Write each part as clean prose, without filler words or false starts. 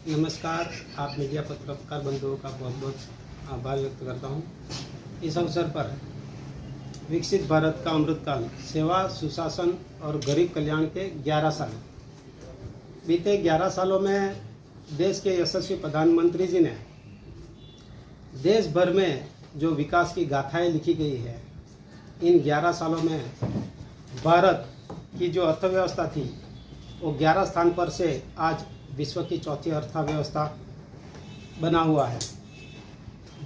नमस्कार। आप मीडिया पत्रकार बंधुओं का बहुत बहुत आभार व्यक्त करता हूं। इस अवसर पर विकसित भारत का अमृतकाल, सेवा, सुशासन और गरीब कल्याण के 11 साल। बीते 11 सालों में देश के यशस्वी प्रधानमंत्री जी ने देश भर में जो विकास की गाथाएं लिखी गई है, इन 11 सालों में भारत की जो अर्थव्यवस्था थी वो 11 स्थान पर से आज विश्व की चौथी अर्थव्यवस्था बना हुआ है।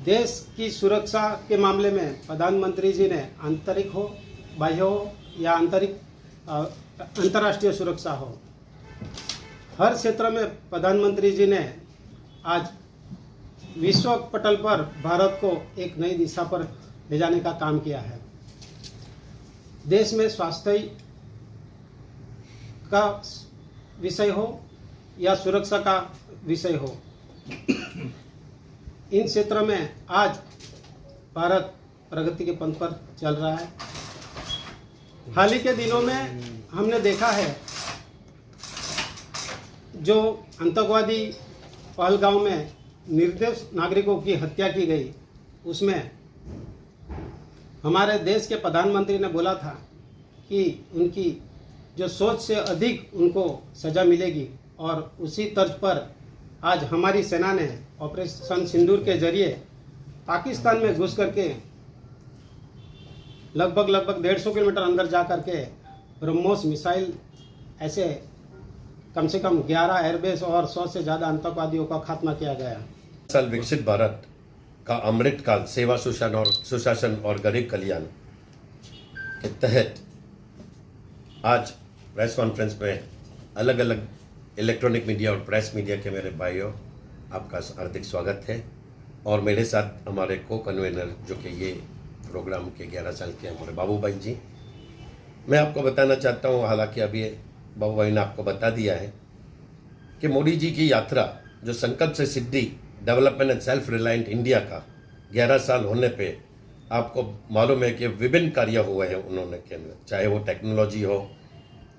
देश की सुरक्षा के मामले में प्रधानमंत्री जी ने आंतरिक हो, बाह्य हो या अंतर्राष्ट्रीय सुरक्षा हो, हर क्षेत्र में प्रधानमंत्री जी ने आज विश्व पटल पर भारत को एक नई दिशा पर ले जाने का काम किया है। देश में स्वास्थ्य का विषय हो या सुरक्षा का विषय हो, इन क्षेत्रों में आज भारत प्रगति के पंथ पर चल रहा है। हाल ही के दिनों में हमने देखा है जो आतंकवादी पहलगाम में निर्दोष नागरिकों की हत्या की गई, उसमें हमारे देश के प्रधानमंत्री ने बोला था कि उनकी जो सोच से अधिक उनको सजा मिलेगी, और उसी तर्ज पर आज हमारी सेना ने ऑपरेशन सिंदूर के जरिए पाकिस्तान में घुस करके लगभग 150 किलोमीटर अंदर जा करके ब्रह्मोस मिसाइल ऐसे कम से कम 11 एयरबेस और 100 से ज़्यादा आतंकवादियों का खात्मा किया गया। साल विकसित भारत का अमृतकाल, सेवा, सुशासन और गरीब कल्याण के तहत आज प्रेस कॉन्फ्रेंस में अलग अलग इलेक्ट्रॉनिक मीडिया और प्रेस मीडिया के मेरे भाइयों, आपका हार्दिक स्वागत है। और मेरे साथ हमारे को कन्वीनर जो कि ये प्रोग्राम के 11 साल के हमारे बाबू भाई जी। मैं आपको बताना चाहता हूँ, हालांकि अभी बाबू भाई ने आपको बता दिया है कि मोदी जी की यात्रा जो संकल्प से सिद्धि, development and self reliant India का 11 साल होने पे आपको मालूम है कि विभिन्न कार्य हुए हैं उन्होंने के अंदर, चाहे वो टेक्नोलॉजी हो,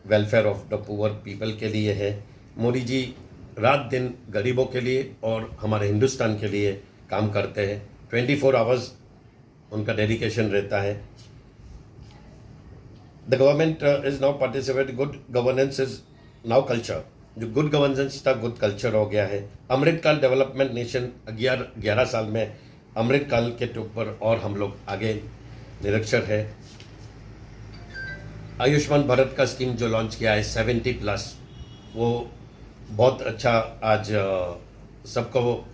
welfare of the poor people के लिए है। मोदी जी रात दिन गरीबों के लिए और हमारे हिंदुस्तान के लिए काम करते हैं। 24 आवर्स उनका डेडिकेशन रहता है। The government is now participate, good governance is now culture. जो गुड गवर्नेंस था, गुड कल्चर हो गया है। अमृतकाल डेवलपमेंट नेशन 11 साल में अमृतकाल के ऊपर और हम लोग आगे निरक्षर है। आयुष्मान भारत का स्कीम जो लॉन्च किया है 70+, वो बहुत अच्छा आज सबको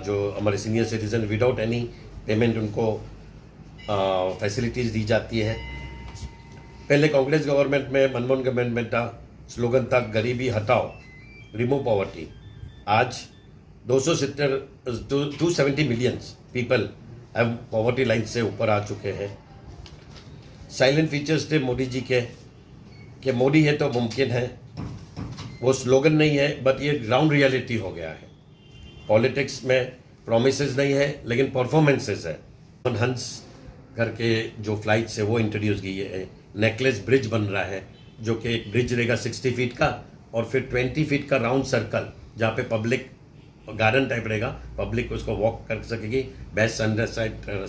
जो हमारे senior citizen without any payment उनको फैसिलिटीज़ दी जाती है। पहले कांग्रेस गवर्नमेंट में, मनमोहन गवर्नमेंट में था, स्लोगन था गरीबी हटाओ, रिमूव पॉवर्टी। आज 270 मिलियंस पीपल अब पॉवर्टी लाइन से ऊपर आ चुके हैं। साइलेंट फीचर्स थे मोदी जी के कि मोदी है तो मुमकिन है, वो स्लोगन नहीं है, बट ये ग्राउंड रियलिटी हो गया है। पॉलिटिक्स में प्रोमिसेस नहीं है लेकिन परफॉर्मेंसेस है। हंस करके जो फ्लाइट्स है वो इंट्रोड्यूस की है। नेकलेस ब्रिज बन रहा है जो कि एक ब्रिज रहेगा 60 फीट का और फिर 20 फीट का राउंड सर्कल, जहाँ पे पब्लिक गार्डन टाइप रहेगा, पब्लिक उसको वॉक कर सकेगी, बेस्ट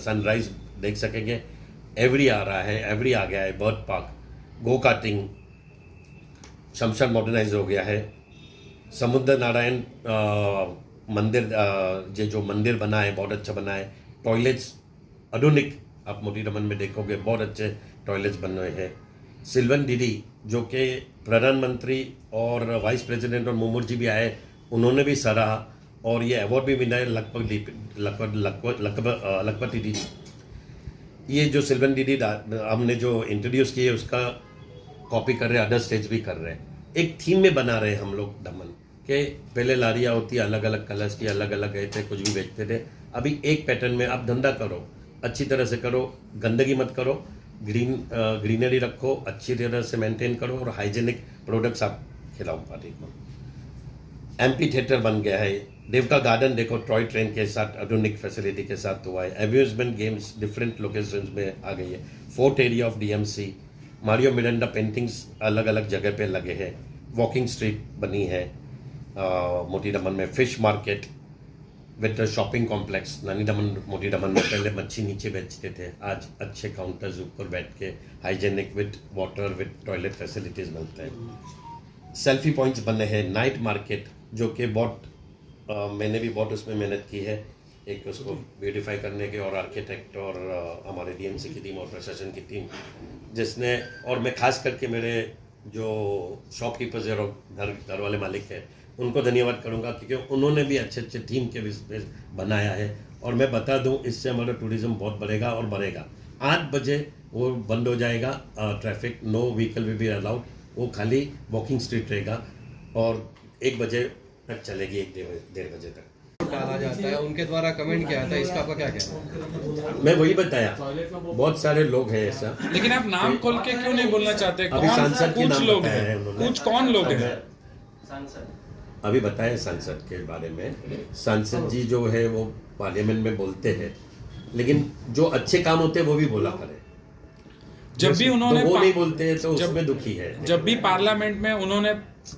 सनराइज देख सकेंगे। एवरी आ रहा है, एवरी आ गया है, बर्ड पार्क, गो कार्टिंग, शमशान मॉडर्नाइज हो गया है। समुद्र नारायण मंदिर, जो मंदिर बना है बहुत अच्छा बना है। टॉयलेट्स आधुनिक, आप मोती रमन में देखोगे बहुत अच्छे टॉयलेट्स बने हुए हैं। सिल्वन डीडी जो कि प्रधानमंत्री और वाइस प्रेसिडेंट और मुर्मू जी भी आए, उन्होंने भी सराहा और ये अवार्ड भी मिला है लखपति दीदी। ये जो सिल्वन डीडी हमने जो इंट्रोड्यूस किए उसका कॉपी कर रहे हैं, अदर स्टेट्स भी कर रहे हैं। एक थीम में बना रहे हैं हम लोग दमन के। पहले लारियाँ होती अलग अलग कलर्स की, अलग अलग गए थे, कुछ भी बेचते थे। अभी एक पैटर्न में आप धंधा करो, अच्छी तरह से करो, गंदगी मत करो, ग्रीनरी रखो, अच्छी तरह से मेंटेन करो और हाइजेनिक प्रोडक्ट्स आप खिलाओ पार्टी को। एमपी थिएटर बन गया है। देवका गार्डन देखो, टॉय ट्रेन के साथ आधुनिक फैसिलिटी के साथ हुआ है। एम्यूजमेंट गेम्स डिफरेंट लोकेशंस में आ गई है। Fort area of DMC, Mario Miranda paintings अलग अलग जगह पे लगे हैं। वॉकिंग स्ट्रीट बनी है। मोती दमन में fish market with shopping complex. नानी दमन मोती दमन में पहले मच्छी नीचे बेचते थे, आज अच्छे काउंटर्स ऊपर बैठ के hygienic with water with toilet facilities मिलते हैं। सेल्फी पॉइंट्स बने हैं, नाइट मार्केट जो कि बहुत मैंने भी बहुत उसमें मेहनत की है, एक उसको ब्यूटिफाई करने के, और आर्किटेक्ट और हमारे डीएमसी की टीम और प्रशासन की टीम जिसने, और मैं खास करके मेरे जो शॉपकीपर्स और घर वाले मालिक हैं उनको धन्यवाद करूंगा, क्योंकि उन्होंने भी अच्छे अच्छे थीम के स्पेस बनाया है। और मैं बता दूं, इससे हमारा टूरिज्म बहुत बढ़ेगा और बढ़ेगा। 8 बजे वो बंद हो जाएगा, traffic, no vehicle will be allowed, वो खाली वॉकिंग स्ट्रीट रहेगा, और 1 बजे तक चलेगी, 1-1.5 बजे तक डाला जाता है, उनके द्वारा कमेंट किया जाता है, इसका आपका क्या कहना है? मैं वही बताया, बहुत सारे लोग हैं ऐसा। लेकिन आप नाम खोल के क्यों नहीं बोलना चाहते? अभी सांसद के कुछ नाम लोग बताया है हैं, उन्होंने। कुछ कौन लोग हैं? अभी बताया सांसद के बारे में। सांसद जी जो है वो पार्लियामेंट में बोलते हैं, लेकिन जो अच्छे काम होते हैं वो भी बोला करें। जब भी उन्होंने तो वो नहीं बोलते हैं तो जब- उसमें दुखी है। जब भी पार्लियामेंट में उन्होंने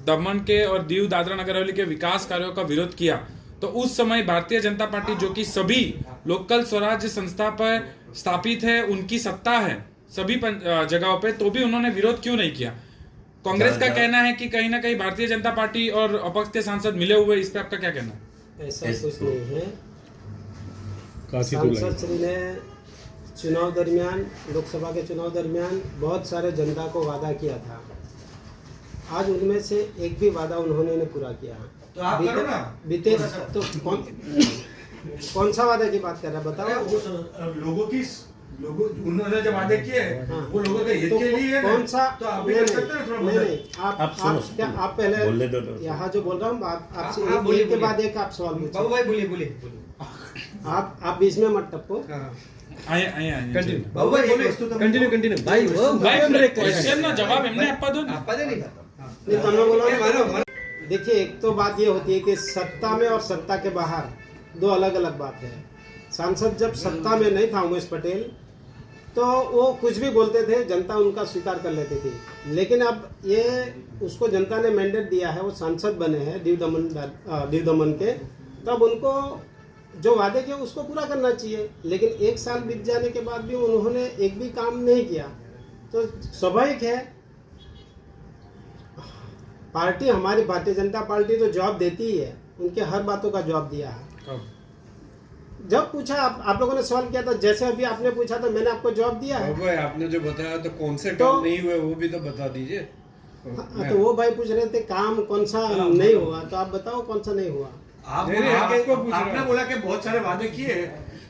दमन के और दीव दादरा नगर हवेली के विकास कार्यों का विरोध किया, तो उस समय भारतीय जनता पार्टी, जो कि सभी लोकल स्वराज्य संस्था पर स्थापित है, उनकी सत्ता है सभी जगहों पे, तो भी उन्होंने विरोध क्यों नहीं किया? कांग्रेस का कहना है कि कहीं ना कहीं भारतीय जनता पार्टी और अपक्ष के सांसद मिले हुए, इस पे आपका क्या कहना है? ऐसा कुछ नहीं है। सांसद श्री ने चुनाव दरमियान, लोकसभा के चुनाव दरमियान बहुत सारे जनता को वादा किया था, आज उनमें से एक भी वादा उन्होंने नहीं पूरा किया। तो आप करो ना। बीते तो कौन सा वादा की बात कर रहे हैं बताओ? लोगों उन्होंने जो वादे किए हाँ। वो लोगों के हित तो के लिए है ना? कौन सा? तो आप भी नहीं कर सकते हैं थोड़ा नहीं, बहुत। नहीं, आप सुनो, क्या आप पहले बोलने दो तो। यहाँ जो बोल रहा हूँ आपसे आप एक बोलिए, के बोलिए। बाद एक आप सवाल बाबू पूछिए। भाई बोलिए बोलिए। आप बीच में मत टपको। आए आए आए कंटिन्यू जी। बाबू भाई बोलिए, कंटिन्यू कंटिन्यू भाई वो भाई क्वेश्चन ना जवाब हमने आपा दो ना। आपा दे नहीं नहीं, तो मैं बोला ना, देखिए एक तो बात ये होती है कि सत्ता में और सत्ता के बाहर दो अलग अलग बात है। सांसद जब सत्ता में नहीं था उमेश पटेल, तो वो कुछ भी बोलते थे, जनता उनका स्वीकार कर लेती थी। लेकिन अब ये उसको जनता ने मैंडेट दिया है, वो सांसद बने हैं दीव दमन के, तब उनको जो वादे किए उसको पूरा करना चाहिए। लेकिन 1 साल बीत जाने के बाद भी उन्होंने एक भी काम नहीं किया, तो स्वाभाविक है। पार्टी, हमारी भारतीय जनता पार्टी तो जवाब देती ही है, उनके हर बातों का जवाब दिया है। जब पूछा आप लोगों ने सवाल किया था, जैसे अभी आपने पूछा था, मैंने आपको जवाब दिया है। भाई आपने जो बताया तो कौन से तो- काम नहीं हुए वो भी तो बता दीजिए। हाँ, तो वो भाई पूछ रहे थे काम कौन सा नहीं हुआ, तो आप बताओ कौन सा नहीं हुआ। नहीं, आपको पूछ रहा आपने हूं। बोला कि बहुत सारे वादे किए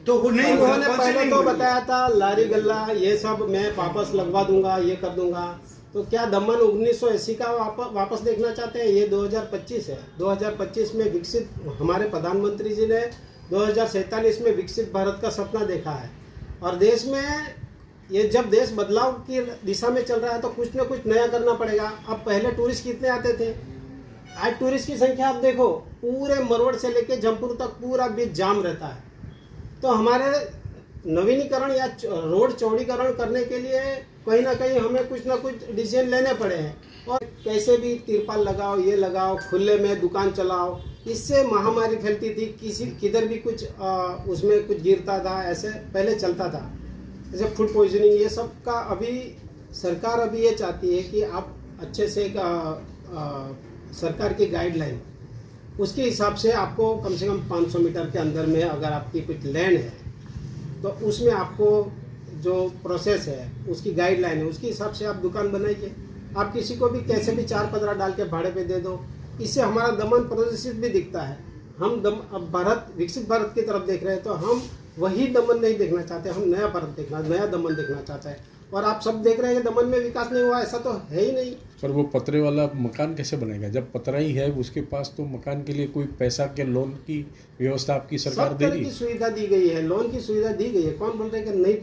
तो वो नहीं हुआ। उन्होंने कौन से पहले नहीं तो हुए? बताया था लारी गल्ला ये सब मैं वापस लगवा दूंगा, ये कर दूंगा। तो क्या दमन 1980 का वापस देखना चाहते हैं? ये 2025 है। 2025 में विकसित, हमारे प्रधानमंत्री जी ने 2047 में विकसित भारत का सपना देखा है। और देश में ये जब देश बदलाव की दिशा में चल रहा है तो कुछ ना कुछ नया करना पड़ेगा। अब पहले टूरिस्ट कितने आते थे, आज टूरिस्ट की संख्या आप देखो, पूरे मरवड़ से लेके जमपुर तक पूरा बीच जाम रहता है। तो हमारे नवीनीकरण या रोड चौड़ीकरण करने के लिए कहीं ना कहीं हमें कुछ ना कुछ डिसीजन लेने पड़े हैं। और कैसे भी तिरपाल लगाओ, ये लगाओ, खुले में दुकान चलाओ, इससे महामारी फैलती थी। किधर भी कुछ उसमें कुछ गिरता था, ऐसे पहले चलता था, जैसे फूड पॉइजनिंग, ये सब का अभी सरकार अभी ये चाहती है कि आप अच्छे से सरकार की गाइडलाइन, उसके हिसाब से आपको कम से कम 500 मीटर के अंदर में अगर आपकी कुछ लैंड है तो उसमें आपको जो प्रोसेस है, उसकी गाइडलाइन है, उसके हिसाब से आप दुकान बनाइए। आप किसी को भी कैसे भी 4 डाल के भाड़े पे दे दो, इससे हमारा दमन प्रदर्शित भी दिखता है। हम अब भारत, विकसित भारत की तरफ देख रहे हैं, तो हम वही दमन नहीं देखना चाहते, हम नया भारत नया दमन देखना चाहते हैं। और आप सब देख रहे हैं कि दमन में विकास नहीं हुआ, ऐसा तो है ही नहीं। पर वो पतरे वाला मकान कैसे बनेगा जब पतरा ही है उसके पास? तो मकान के लिए कोई पैसा के लोन की व्यवस्था आपकी सरकार सब दे तरह रही की है? सुविधा दी गई है, लोन की सुविधा दी गई है। कौन बोल रहे हैं कि नहीं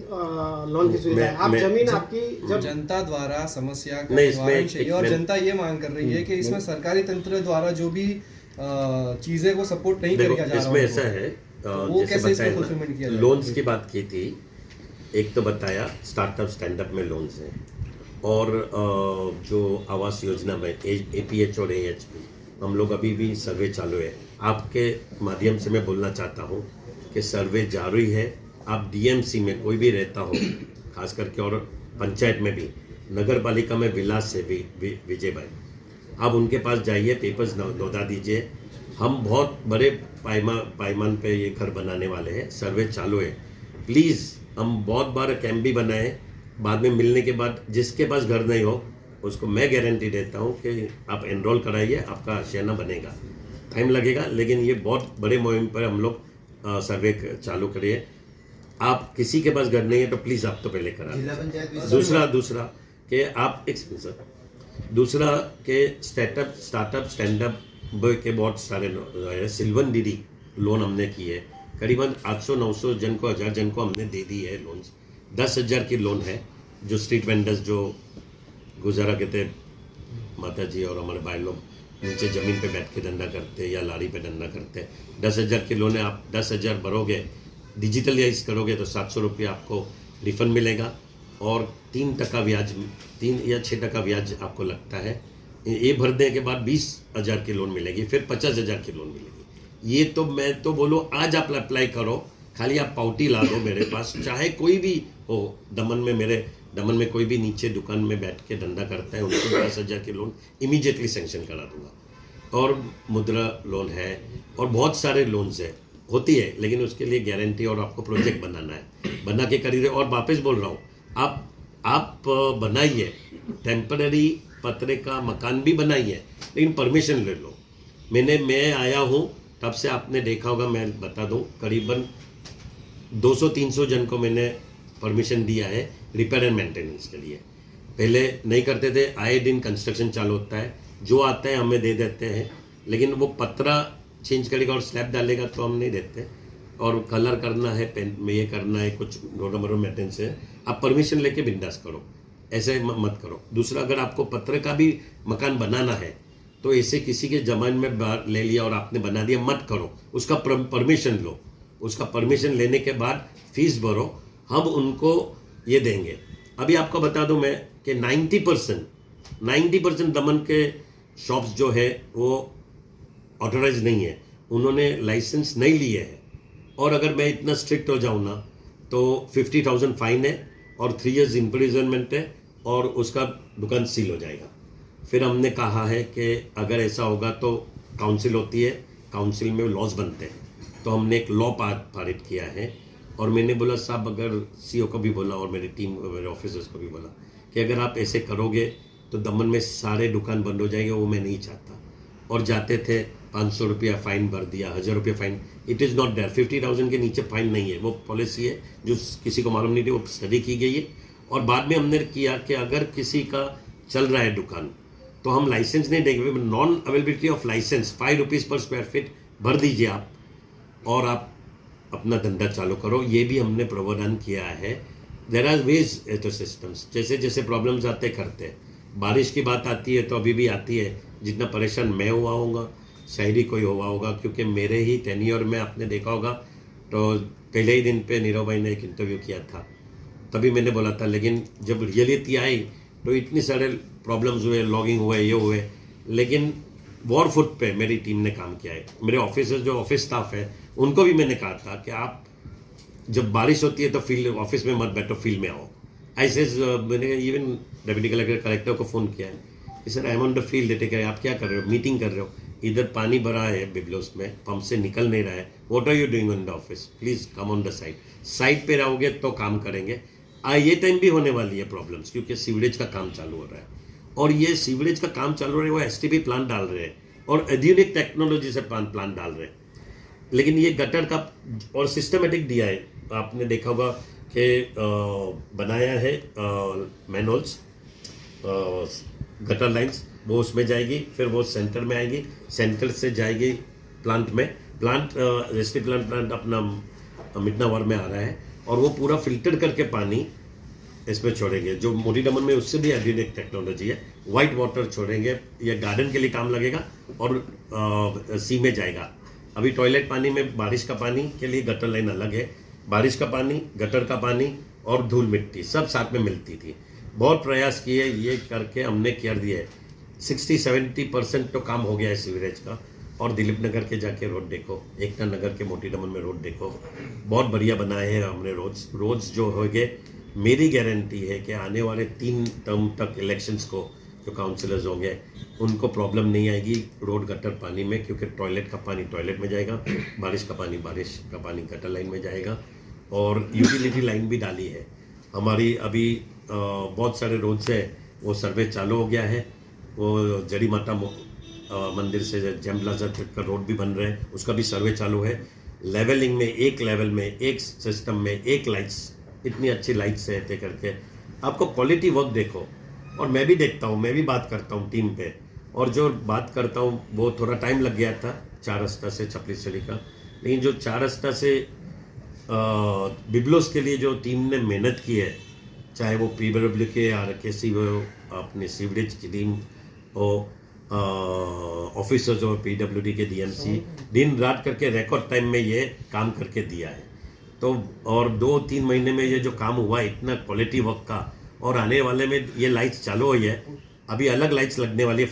लोन की सुविधा है? आप जमीन आपकी जब जनता द्वारा समस्या का नहीं, इसमें निवारण एक- चाहिए एक और मैं- जनता ये मांग कर रही है कि इसमें सरकारी तंत्र द्वारा जो भी चीजें को सपोर्ट नहीं देखो, किया जा रहा इसमें उनको, ऐसा है, वो जैसे कैसे इसको बताया fulfillment किया ना, जाएगा? लोन्स की बात की थी। एक तो बताया स्टार्टअप स्टैंडअप में लोन्स हैं, और जो आवास योजना में APH और AHP हम लोग अभी भी सर्वे चालू है। आपके माध्यम से मैं बोलना चाहता हूँ कि सर्वे जारी है। आप डीएमसी में कोई भी रहता हो, खास करके, और पंचायत में भी, नगर पालिका में विलास से विजय भाई, आप उनके पास जाइए, पेपर्स नोदा दीजिए। हम बहुत बड़े पैमान पे ये घर बनाने वाले हैं। सर्वे चालू है। प्लीज़, हम बहुत बार कैंप भी बनाए, बाद में मिलने के बाद जिसके पास घर नहीं हो उसको मैं गारंटी देता हूँ कि आप एनरोल कराइए, आपका आशियाना बनेगा। टाइम लगेगा, लेकिन ये बहुत बड़े मुहिम पर हम लोग सर्वे चालू करिए। आप किसी के पास घर नहीं है तो प्लीज़ आप तो पहले करा। दूसरा कि आप एक सर, दूसरा के स्टार्टअप स्टैंडअप के बहुत सारे सिल्वन डीडी लोन हमने किए, करीबन 800-900 जन को, 1000 जन को हमने दे दी है लोन। 10,000 की लोन है। जो स्ट्रीट वेंडर्स जो गुजारा कहते माता जी और हमारे भाई लोग नीचे ज़मीन पे बैठ के धंधा करते या लारी पे धंधा करते, 10,000 की लोन है। आप 10,000 भरोगे, डिजिटलाइज करोगे तो 700 रुपये आपको रिफंड मिलेगा और 3% ब्याज, 3 या 6% ब्याज आपको लगता है। ये भरने के बाद 20,000 की लोन मिलेगी, फिर 50,000 की लोन मिलेगी। ये तो मैं तो बोलूँ आज आप अप्लाई करो, खाली आप पावती ला दो मेरे पास, चाहे कोई भी हो। दमन में कोई भी नीचे दुकान में बैठ के धंधा करता है, उनको 10,000 की लोन इमीडिएटली सेंक्शन करा दूंगा। और मुद्रा लोन है और बहुत सारे लोन्स है, होती है, लेकिन उसके लिए गारंटी और आपको प्रोजेक्ट बनाना है, बना के करिए। और वापस बोल रहा हूँ, आप बनाइए, टेम्पररी पतरे का मकान भी बनाइए, लेकिन परमिशन ले लो। मैं आया हूँ तब से आपने देखा होगा, मैं बता दूँ, करीबन 200-300 जन को मैंने परमिशन दिया है रिपेयर एंड मेंटेनेंस के लिए। पहले नहीं करते थे, आए दिन कंस्ट्रक्शन चालू होता है, जो आता है हमें दे देते हैं, लेकिन वो पतरा चेंज करेगा और स्लैब डालेगा तो हम नहीं देते। और कलर करना है, पेंट में ये करना है, कुछ नंबर मेंटेनेंस है, आप परमिशन लेके बिंदास करो, ऐसे मत करो। दूसरा, अगर आपको पत्र का भी मकान बनाना है तो ऐसे किसी के जमान में ले लिया और आपने बना दिया, मत करो। उसका परमिशन लो, उसका परमिशन लेने के बाद फीस भरो, हम उनको ये देंगे। अभी आपको बता दूं मैं कि 90% दमन के शॉप्स जो है वो ऑथराइज नहीं है, उन्होंने लाइसेंस नहीं लिए है। और अगर मैं इतना स्ट्रिक्ट हो जाऊँ ना तो 50,000 फाइन है और 3 years इम्प्रिजनमेंट है और उसका दुकान सील हो जाएगा। फिर हमने कहा है कि अगर ऐसा होगा तो काउंसिल होती है, काउंसिल में लॉज बनते हैं, तो हमने एक लॉ पारित किया है। और मैंने बोला साहब, अगर सीओ को भी बोला और मेरी टीम, मेरे ऑफिसर्स को भी बोला कि अगर आप ऐसे करोगे तो दमन में सारे दुकान बंद हो जाएंगे, वो मैं नहीं चाहता। और जाते थे 500 रुपया फाइन भर दिया, 1000 रुपये fine. It is not there, 50,000 के नीचे फाइन नहीं है। वो पॉलिसी है जो किसी को मालूम नहीं थी, वो स्टडी की गई है। और बाद में हमने किया कि अगर किसी का चल रहा है दुकान तो हम लाइसेंस नहीं देंगे, non availability of licence 5 rupees पर स्क्वायर फीट भर दीजिए आप और आप अपना धंधा चालू करो। ये भी हमने प्रावधान किया है। देयर आर वेज तो सिस्टम्स, जैसे जैसे प्रॉब्लम्स आते करते हैं। बारिश की बात आती है तो अभी भी आती है, जितना परेशान मैं हुआ होगा शायद ही कोई हुआ होगा, क्योंकि मेरे ही टेन्योर में आपने देखा होगा तो पहले ही दिन पे नीरव भाई ने एक इंटरव्यू किया था, तभी मैंने बोला था। लेकिन जब रियलिटी आई तो इतने सारे प्रॉब्लम्स हुए, लॉगिंग हुए, ये हुए, लेकिन वॉर फुट पे मेरी टीम ने काम किया है। मेरे ऑफिसर्स जो ऑफिस स्टाफ है उनको भी मैंने कहा था कि आप जब बारिश होती है तो फील्ड, ऑफिस में मत बैठो, फील्ड में आओ। ऐसे मैंने इवन डेप्यूटी कलेक्टर को फ़ोन किया है, sir I am on the field, take आप क्या कर रहे हो, मीटिंग कर रहे हो, इधर पानी भरा है बिबलोस में, पंप से निकल नहीं रहा है, what are you doing on the office, please come on the site पे रहोगे तो काम करेंगे। ये टाइम भी होने वाली है प्रॉब्लम्स, क्योंकि सीवरेज का काम चालू हो रहा है और ये सीवरेज का काम चालू हो रहा है, वो एसटीपी प्लांट डाल रहे हैं और आधुनिक टेक्नोलॉजी से प्लांट डाल रहे हैं। लेकिन ये गटर का और सिस्टमेटिक दिया है, आपने देखा होगा कि बनाया है मैनहोल्स, गटर लाइंस, वो उसमें जाएगी, फिर वो सेंटर में आएगी, सेंटर से जाएगी प्लांट में, रेस्टी प्लांट अपना मिटनावर में आ रहा है और वो पूरा फिल्टर करके पानी इसमें छोड़ेंगे, जो मोटी दमन में उससे भी आधुनिक टेक्नोलॉजी है। वाइट वाटर छोड़ेंगे, ये गार्डन के लिए काम लगेगा और सी में जाएगा। अभी टॉयलेट पानी में बारिश का पानी के लिए गटर लाइन अलग है, बारिश का पानी, गटर का पानी और धूल मिट्टी सब साथ में मिलती थी। बहुत प्रयास किए, ये करके हमने कर दिया है। 60-70% तो काम हो गया है सीवरेज का। और दिलीप नगर के जाके रोड देखो, एकता नगर के मोती डमन में रोड देखो, बहुत बढ़िया बनाए हैं हमने रोड्स जो हो गए। मेरी गारंटी है कि आने वाले 3 टर्म तक इलेक्शंस को जो काउंसिलर्स होंगे उनको प्रॉब्लम नहीं आएगी रोड गटर पानी में, क्योंकि टॉयलेट का पानी टॉयलेट में जाएगा, बारिश का पानी गटर लाइन में जाएगा। और यूटिलिटी लाइन भी डाली है हमारी। अभी बहुत सारे रोड्स है वो सर्वे चालू हो गया है। वो जड़ी माता मंदिर से जेम प्लाजा तक का रोड भी बन रहे हैं, उसका भी सर्वे चालू है। लेवलिंग में एक लेवल में एक सिस्टम में एक लाइट्स, इतनी अच्छी लाइट्स है तय करके। आपको क्वालिटी वर्क देखो। और मैं भी देखता हूँ, मैं भी बात करता हूँ टीम पे, और जो बात करता हूँ वो थोड़ा टाइम लग गया था 4 रास्ता से छपली चली का, लेकिन जो 4 रास्ता से बिबलोस के लिए जो टीम ने मेहनत की है, चाहे वो PW के RKC वो अपने सीवरेज की टीम हो, ऑफिसर्स और PWD के DMC दिन रात करके रिकॉर्ड टाइम में ये काम करके दिया है। तो और 2-3 महीने में ये जो काम हुआ इतना क्वालिटी वर्क का, और आने वाले में ये लाइट्स चालू हुई है, अभी अलग लाइट्स लगने वाली है।